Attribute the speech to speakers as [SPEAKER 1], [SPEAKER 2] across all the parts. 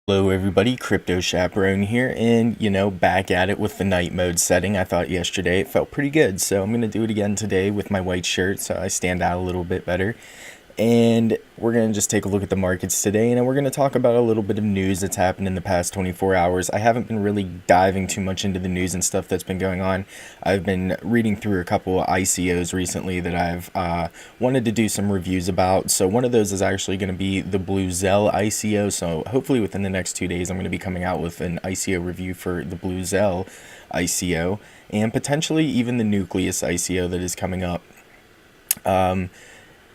[SPEAKER 1] Hello everybody, Crypto Chaperone here, and back at it with the night mode setting. I thought yesterday it felt pretty good, so I'm going to do it again today with my white shirt so I stand out a little bit better. And we're going to just take a look at the markets today, and we're going to talk about a little bit of news that's happened in the past 24 hours. I haven't been really diving too much into the news and stuff that's been going on. I've been reading through a couple of ICOs recently that I've wanted to do some reviews about. So one of those is actually going to be the Blue Zell ICO. So hopefully within the next 2 days, I'm going to be coming out with an ICO review for the Blue Zell ICO and potentially even the Nucleus ICO that is coming up.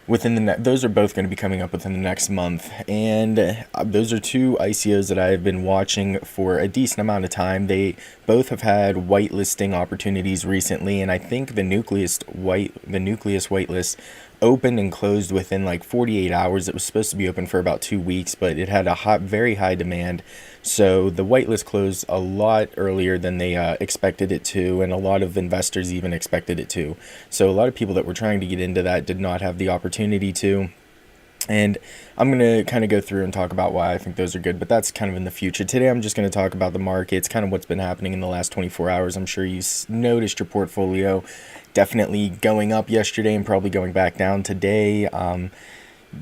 [SPEAKER 1] Those are both going to be coming up within the next month, and those are two ICOs that I have been watching for a decent amount of time. They both have had whitelisting opportunities recently, and I think the Nucleus whitelist opened and closed within like 48 hours. It was supposed to be open for about 2 weeks, but it had a very high demand. So the whitelist closed a lot earlier than they expected it to, and a lot of investors even expected it to. So a lot of people that were trying to get into that did not have the opportunity to. And I'm going to kind of go through and talk about why I think those are good, but that's kind of in the future. Today I'm just going to talk about the markets, kind of what's been happening in the last 24 hours. I'm sure you noticed your portfolio definitely going up yesterday and probably going back down today.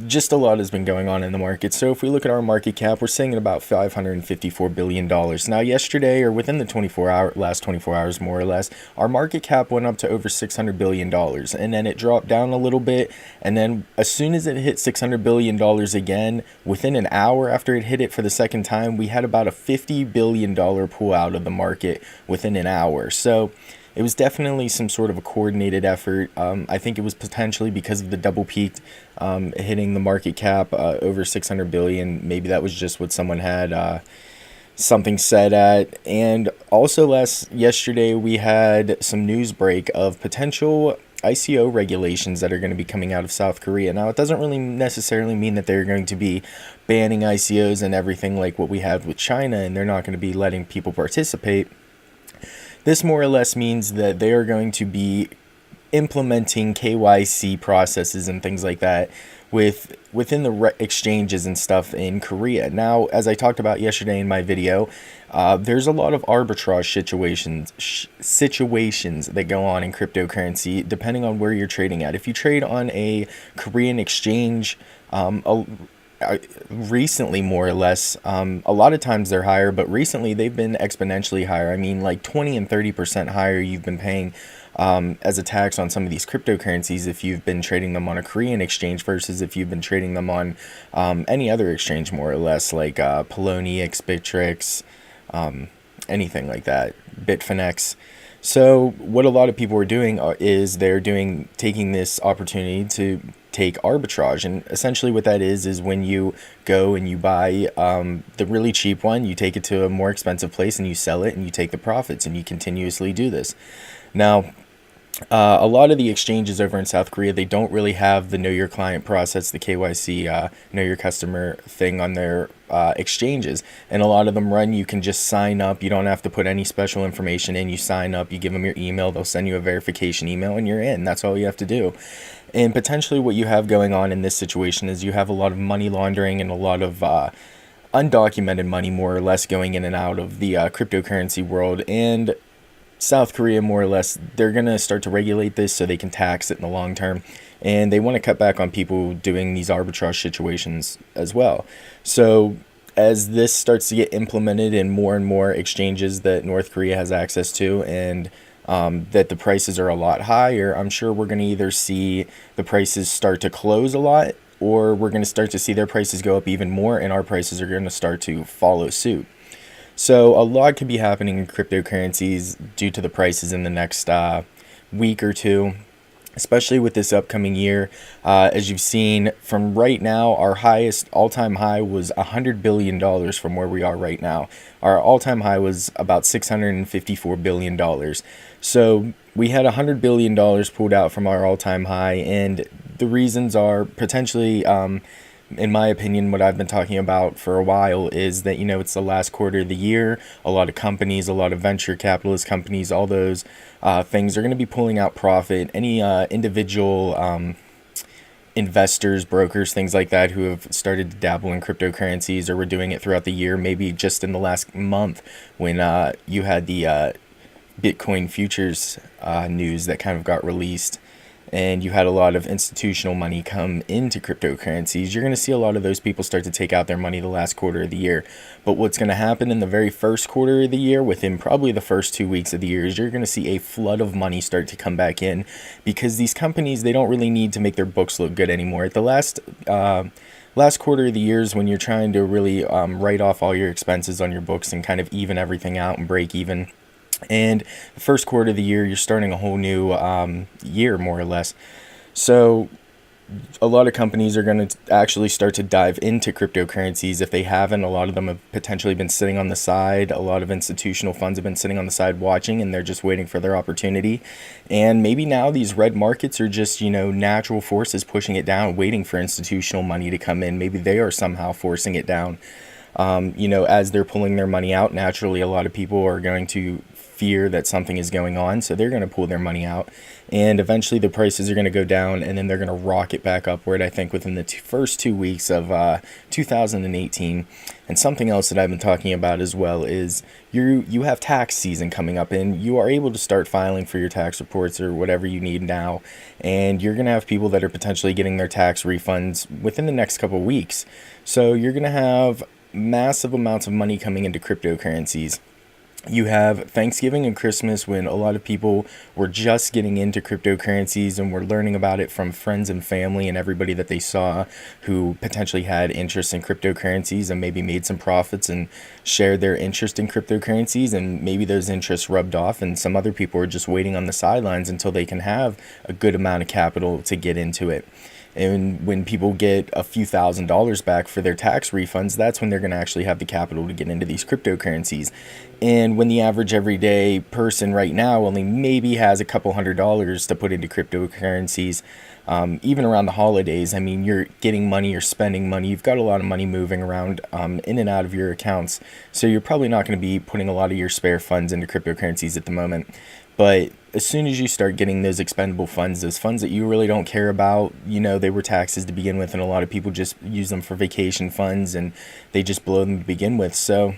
[SPEAKER 1] Just a lot has been going on in the market. So if we look at our market cap, we're sitting at about $554 billion. Now yesterday, or within the last 24 hours more or less, our market cap went up to over $600 billion. And then it dropped down a little bit. And then as soon as it hit $600 billion again, within an hour after it hit it for the second time, we had about a $50 billion pull out of the market within an hour. So it was definitely some sort of a coordinated effort. I think it was potentially because of the double peak hitting the market cap over 600 billion. Maybe that was just what someone had something said at. And also yesterday we had some news break of potential ICO regulations that are going to be coming out of South Korea. Now, it doesn't really necessarily mean that they're going to be banning ICOs and everything like what we have with China, and they're not going to be letting people participate. This more or less means that they are going to be implementing KYC processes and things like that within the exchanges and stuff in Korea. Now, as I talked about yesterday in my video, there's a lot of arbitrage situations that go on in cryptocurrency depending on where you're trading at. If you trade on a Korean exchange, recently more or less, a lot of times they're higher, but recently they've been exponentially higher. I mean, like 20 and 30% higher you've been paying as a tax on some of these cryptocurrencies if you've been trading them on a Korean exchange versus if you've been trading them on any other exchange, more or less, like Poloniex, Bittrex, anything like that, Bitfinex. So what a lot of people are doing is taking this opportunity to take arbitrage, and essentially what that is when you go and you buy the really cheap one, you take it to a more expensive place and you sell it and you take the profits, and you continuously do this. Now, a lot of the exchanges over in South Korea, they don't really have the know your client process, the KYC, know your customer thing on their exchanges. And a lot of them you can just sign up. You don't have to put any special information in. You sign up, you give them your email, they'll send you a verification email, and you're in. That's all you have to do. And potentially what you have going on in this situation is you have a lot of money laundering and a lot of undocumented money, more or less, going in and out of the cryptocurrency world. And South Korea, more or less, they're going to start to regulate this so they can tax it in the long term. And they want to cut back on people doing these arbitrage situations as well. So as this starts to get implemented in more and more exchanges that North Korea has access to, and that the prices are a lot higher, I'm sure we're going to either see the prices start to close a lot, or we're going to start to see their prices go up even more, and our prices are going to start to follow suit. So a lot could be happening in cryptocurrencies due to the prices in the next week or two, especially with this upcoming year. As you've seen from right now, our highest all-time high was $100 billion from where we are right now. Our all-time high was about $654 billion. So we had $100 billion pulled out from our all-time high, and the reasons are potentially, in my opinion, what I've been talking about for a while is that, it's the last quarter of the year. A lot of companies, a lot of venture capitalist companies, all those things are going to be pulling out profit. Any individual investors, brokers, things like that who have started to dabble in cryptocurrencies or were doing it throughout the year, maybe just in the last month when you had the Bitcoin futures news that kind of got released, and you had a lot of institutional money come into cryptocurrencies. You're going to see a lot of those people start to take out their money the last quarter of the year. But what's going to happen in the very first quarter of the year, within probably the first 2 weeks of the year, is you're going to see a flood of money start to come back in, because these companies, they don't really need to make their books look good anymore. At the last quarter of the years, when you're trying to really write off all your expenses on your books and kind of even everything out and break even, and the first quarter of the year, you're starting a whole new year, more or less. So a lot of companies are going to actually start to dive into cryptocurrencies. If they haven't, a lot of them have potentially been sitting on the side. A lot of institutional funds have been sitting on the side watching, and they're just waiting for their opportunity. And maybe now these red markets are just, natural forces pushing it down, waiting for institutional money to come in. Maybe they are somehow forcing it down. As they're pulling their money out, naturally, a lot of people are going to fear that something is going on, so they're going to pull their money out, and eventually the prices are going to go down, and then they're going to rocket back upward, I think, within the first 2 weeks of 2018. And something else that I've been talking about as well is you have tax season coming up, and you are able to start filing for your tax reports or whatever you need now, and you're going to have people that are potentially getting their tax refunds within the next couple of weeks. So you're going to have massive amounts of money coming into cryptocurrencies. You have Thanksgiving and Christmas, when a lot of people were just getting into cryptocurrencies and were learning about it from friends and family and everybody that they saw who potentially had interest in cryptocurrencies and maybe made some profits and shared their interest in cryptocurrencies, and maybe those interests rubbed off, and some other people are just waiting on the sidelines until they can have a good amount of capital to get into it. And when people get a few $1,000s back for their tax refunds, that's when they're going to actually have the capital to get into these cryptocurrencies. And when the average everyday person right now only maybe has a couple $100s to put into cryptocurrencies, even around the holidays, I mean, you're getting money, you're spending money, you've got a lot of money moving around in and out of your accounts. So you're probably not going to be putting a lot of your spare funds into cryptocurrencies at the moment. But as soon as you start getting those expendable funds, those funds that you really don't care about, they were taxes to begin with, and a lot of people just use them for vacation funds, and they just blow them to begin with. So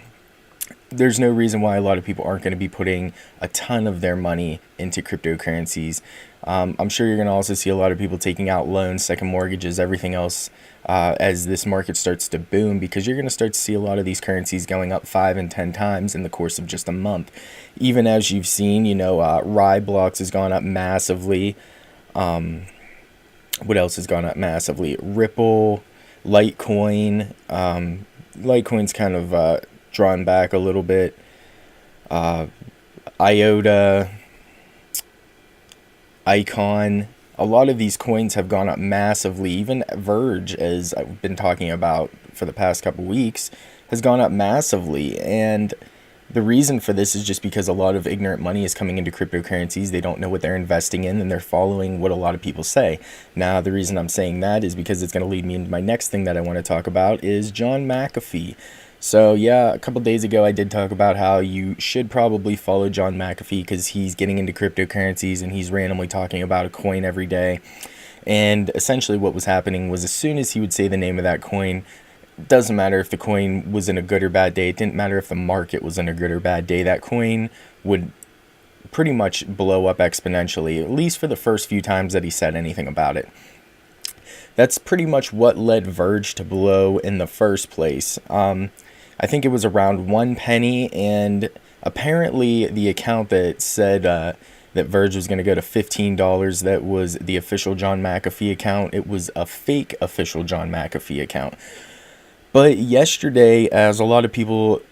[SPEAKER 1] there's no reason why a lot of people aren't going to be putting a ton of their money into cryptocurrencies. I'm sure you're going to also see a lot of people taking out loans, second mortgages, everything else as this market starts to boom, because you're going to start to see a lot of these currencies going up 5 and 10 times in the course of just a month. Even as you've seen, Ride has gone up massively. What else has gone up massively? Ripple, Litecoin. Litecoin's kind of drawn back a little bit. IOTA, Icon. A lot of these coins have gone up massively. Even Verge, as I've been talking about for the past couple weeks, has gone up massively. And the reason for this is just because a lot of ignorant money is coming into cryptocurrencies. They don't know what they're investing in, and they're following what a lot of people say. Now, the reason I'm saying that is because it's going to lead me into my next thing that I want to talk about is John McAfee. So yeah, a couple days ago I did talk about how you should probably follow John McAfee because he's getting into cryptocurrencies and he's randomly talking about a coin every day. And essentially what was happening was, as soon as he would say the name of that coin, it doesn't matter if the coin was in a good or bad day, it didn't matter if the market was in a good or bad day, that coin would pretty much blow up exponentially, at least for the first few times that he said anything about it. That's pretty much what led Verge to blow in the first place. I think it was around 1 penny, and apparently the account that said that Verge was going to go to $15, that was the official John McAfee account. It was a fake official John McAfee account. But yesterday, as a lot of people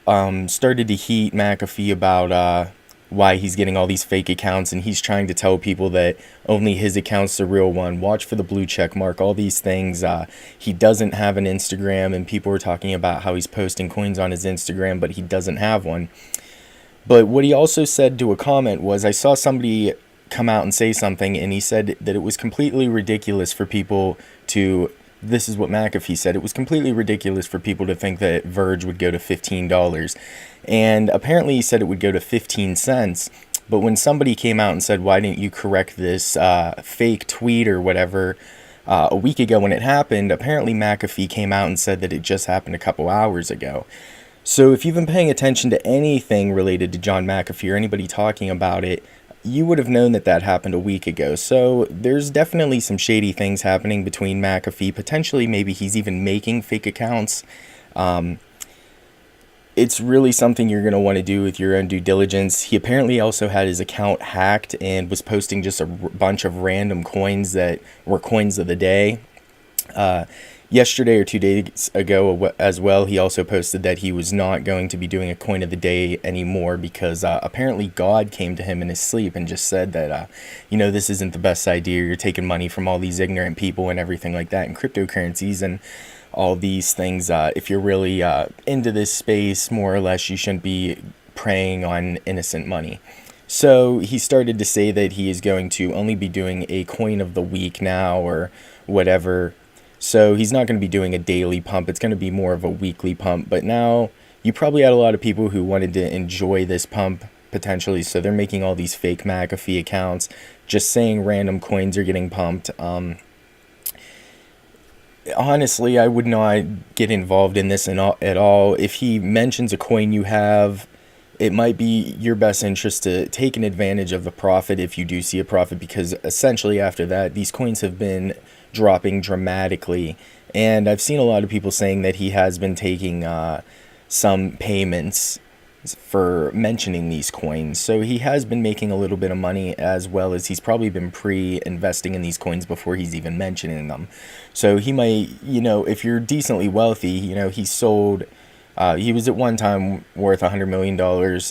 [SPEAKER 1] started to heat McAfee about why he's getting all these fake accounts, and he's trying to tell people that only his account's the real one, watch for the blue check mark, all these things. He doesn't have an Instagram, and people were talking about how he's posting coins on his Instagram, but he doesn't have one. But what he also said to a comment was, I saw somebody come out and say something, and he said that it was completely ridiculous for people to, this is what McAfee said, it was completely ridiculous for people to think that Verge would go to $15. And apparently he said it would go to 15 cents. But when somebody came out and said, why didn't you correct this fake tweet or whatever, a week ago when it happened, apparently McAfee came out and said that it just happened a couple hours ago. So if you've been paying attention to anything related to John McAfee or anybody talking about it, you would have known that that happened a week ago. So there's definitely some shady things happening between McAfee. Potentially, maybe he's even making fake accounts. Um, it's really something you're going to want to do with your own due diligence. He apparently also had his account hacked and was posting just a bunch of random coins that were coins of the day. Uh, Yesterday or 2 days ago as well, he also posted that he was not going to be doing a coin of the day anymore because apparently God came to him in his sleep and just said that, this isn't the best idea. You're taking money from all these ignorant people and everything like that, and cryptocurrencies and all these things. If you're really into this space, more or less, you shouldn't be preying on innocent money. So he started to say that he is going to only be doing a coin of the week now or whatever. So he's not going to be doing a daily pump. It's going to be more of a weekly pump. But now you probably had a lot of people who wanted to enjoy this pump potentially. So they're making all these fake McAfee accounts, just saying random coins are getting pumped. Honestly, I would not get involved in this at all. If he mentions a coin you have, it might be your best interest to take an advantage of the profit if you do see a profit, because essentially after that, these coins have been dropping dramatically. And I've seen a lot of people saying that he has been taking some payments for mentioning these coins. So he has been making a little bit of money, as well as he's probably been pre-investing in these coins before he's even mentioning them. So he might, if you're decently wealthy, he sold. He was at one time worth $100 million,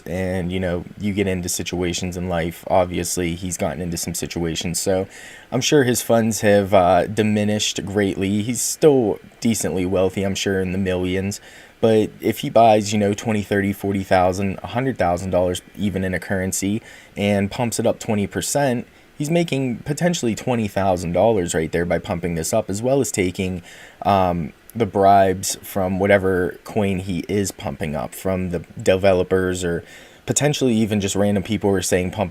[SPEAKER 1] and you get into situations in life. Obviously, he's gotten into some situations, so I'm sure his funds have diminished greatly. He's still decently wealthy, I'm sure, in the millions. But if he buys, 20, 30, 40,000, $100,000 even in a currency and pumps it up 20%, he's making potentially $20,000 right there by pumping this up, as well as taking the bribes from whatever coin he is pumping up from the developers, or potentially even just random people who are saying pump up